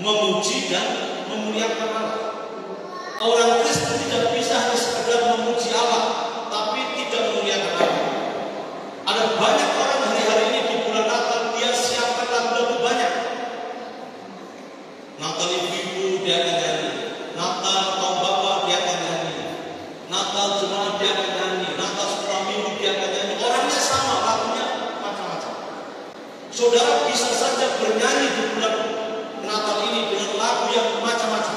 memuji dan memuliakan Allah. Orang Kristen tidak bisa hanya sekedar memuji Allah, tapi tidak memuliakan Allah. Ada banyak orang hari-hari ini di bulan Natal dia siapkan lagu-lagu banyak. Natal ibu dia akan nyanyi, Natal tahun bapak dia akan nyanyi, Natal jemaat dia akan nyanyi, Natal setelah minggu dia akan nyanyi. Orangnya sama, lagunya macam-macam. Saudara bisa saja bernyanyi di bulan Natal ini dengan lagu yang macam-macam.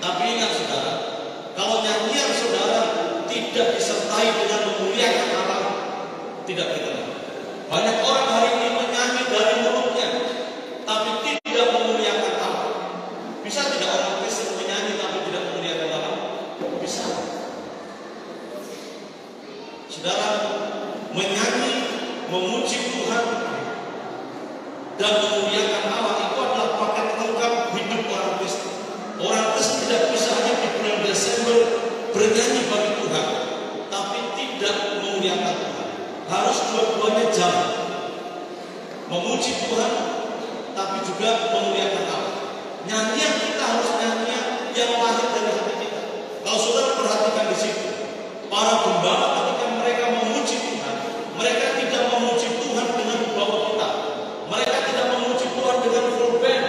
Tapi ingat saudara, kalau nyanyian saudara tidak disertai dengan memuliakan Allah, tidak berkenan. Banyak orang hari ini menyanyi dari mulutnya, tapi tidak memuliakan Allah. Bisa tidak orang Kristen menyanyi tapi tidak memuliakan Allah? Bisa. Saudara, menyanyi, memuji Tuhan dan memuliakan Allah itu adalah paket lengkap hidup orang Kristen. Orang Kristen tidak bisa hanya di bulan Desember bernyanyi bagi Tuhan, tapi tidak memuliakan Tuhan. Harus dua-duanya jalan. Memuji Tuhan, tapi juga memuliakan Allah. Nyanyian kita harus nyanyian yang lahir dari hati kita. Kalau saudara perhatikan di situ, para gembala ketika mereka memuji Tuhan, mereka tidak memuji Tuhan dengan bawa kita. Mereka tidak memuji Tuhan dengan full band.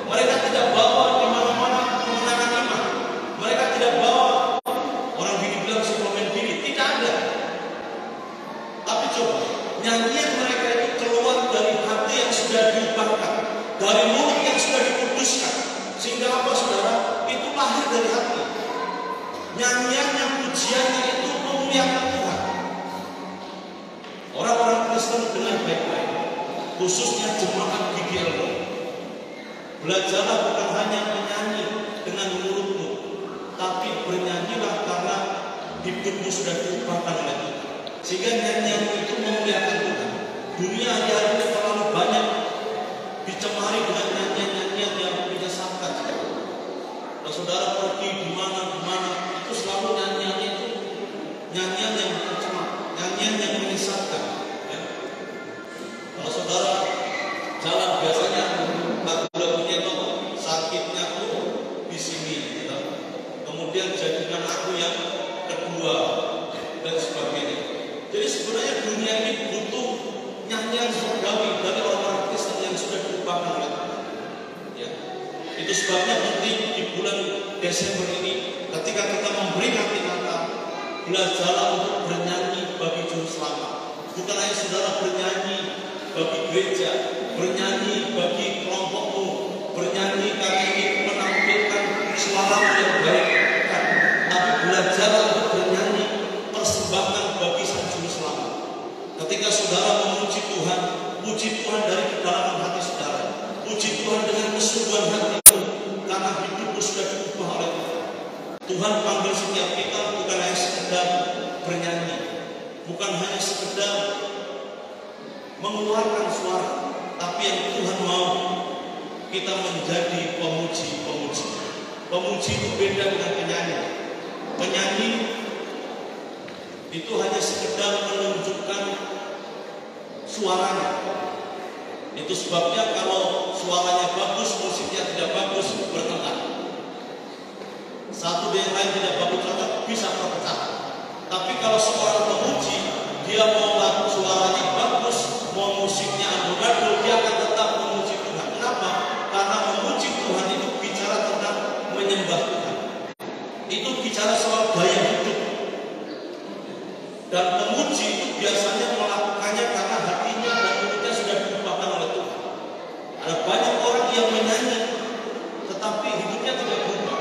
Mereka tidak bawa di mana-mana kemenangan iman. Mereka tidak bawa orang gini bilang suplemen gini. Tidak ada. Tapi coba, nyanyian mereka itu keluar dari hati yang sudah diubahkan, dari mulut yang sudah dikuduskan. Sehingga apa saudara? Itu lahir dari hati. Nyanyiannya, pujiannya itu memuliakan Tuhan. Orang-orang Kristen dengan baik-baik, khususnya jemaat GGLB, belajarlah bukan hanya menyanyi dengan mulutmu, tapi bernyanyilah karena hidupmu sudah diubahkan oleh Tuhan. Sehingga nyanyian itu memuliakan Tuhan. Dunia hari ini terlalu banyak dicemari dengan nyanyian-nyanyian yang menyesatkan. Kalau saudara pergi di mana-mana, itu selalu nyanyian itu nyanyian yang mencemar, nyanyian yang menyesatkan. Ya. Kalau saudara jalan biasanya lagu-lagunya itu sakitnya tuh di sini, gitu. Kemudian jadikan aku yang kedua dan sebagainya. Jadi sebenarnya dunia ini butuh nyanyian surgawi dari orang-orang Kristen yang sudah diubahkan oleh Tuhan. Ya. Itu sebabnya penting di bulan Desember ini, ketika kita memperingati Natal, belajarlah untuk bernyanyi bagi juru selamat. Bukan hanya saudara bernyanyi bagi gereja, bernyanyi bagi kelompokmu, bernyanyi karena ingin menampilkan suara yang baik, tapi belajarlah untuk bernyanyi persembahkan bagi sang juru selamat. Ketika saudara memuji Tuhan, puji Tuhan dari kedalaman hati saudara, puji Tuhan dengan kesungguhan hatimu, karena hidupmu sudah diubah oleh Tuhan. Tuhan panggil setiap kita bukan hanya sekedar bernyanyi, bukan hanya sekedar mengeluarkan suara, tapi yang Tuhan mau kita menjadi pemuji-pemuji. Pemuji itu beda dengan penyanyi. Penyanyi itu hanya sekedar menunjukkan suaranya. Itu sebabnya kalau suaranya bagus, musiknya tidak bagus, bertengkar. Satu dengan lain tidak bagus, bisa terpecah. Tapi kalau seorang pemuji, dia mau suaranya bagus, mau musiknya amburadul, dia akan tetap memuji Tuhan. Kenapa? Karena memuji Tuhan itu bicara tentang menyembah Tuhan. Itu bicara soal gaya hidup. Dan pemuji itu biasanya melakukannya karena hatinya dan mulutnya sudah diubahkan oleh Tuhan. Ada banyak orang yang menyanyi, tetapi hidupnya tidak berubah.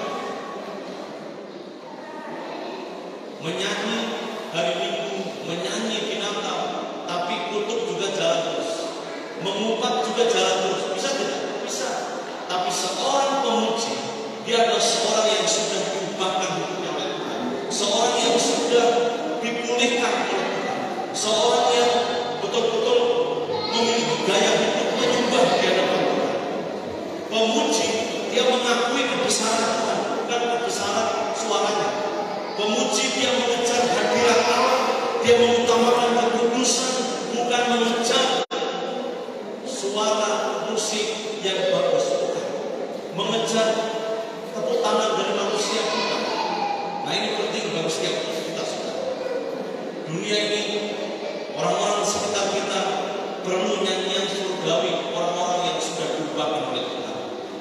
Menyanyi hari Minggu, menyanyi di Natal, tapi kutuk juga jalan terus, mengumpat juga jalan terus. Bisa tidak? Bisa. Tapi seorang pemuji, dia adalah seorang yang sudah diubahkan hidupnya oleh Tuhan, seorang yang sudah dipulihkan oleh Tuhan, seorang yang betul-betul memiliki gaya hidup menyembah di hadapan Tuhan. Pemuji, dia mengakui kebesaran Tuhan, bukan kebesaran suaranya. Pemuji, dia mengejar hadirat Allah, dia mengutamakan kekudusan, bukan mengejar suara musik yang bagus, bukan. mengejar tepuk tangan dari manusia kita. Nah, ini penting bagi setiap kita, saudara. Dunia ini, orang-orang sekitar kita perlu nyanyian surgawi, orang-orang yang sudah diubahkan oleh Tuhan.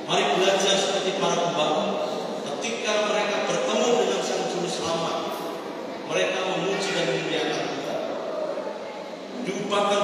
Mari belajar seperti para pembangun. Ketika mereka bertemu dengan Sang Juru Selamat, mereka memuji dan memuliakan Tuhan. Diubahkan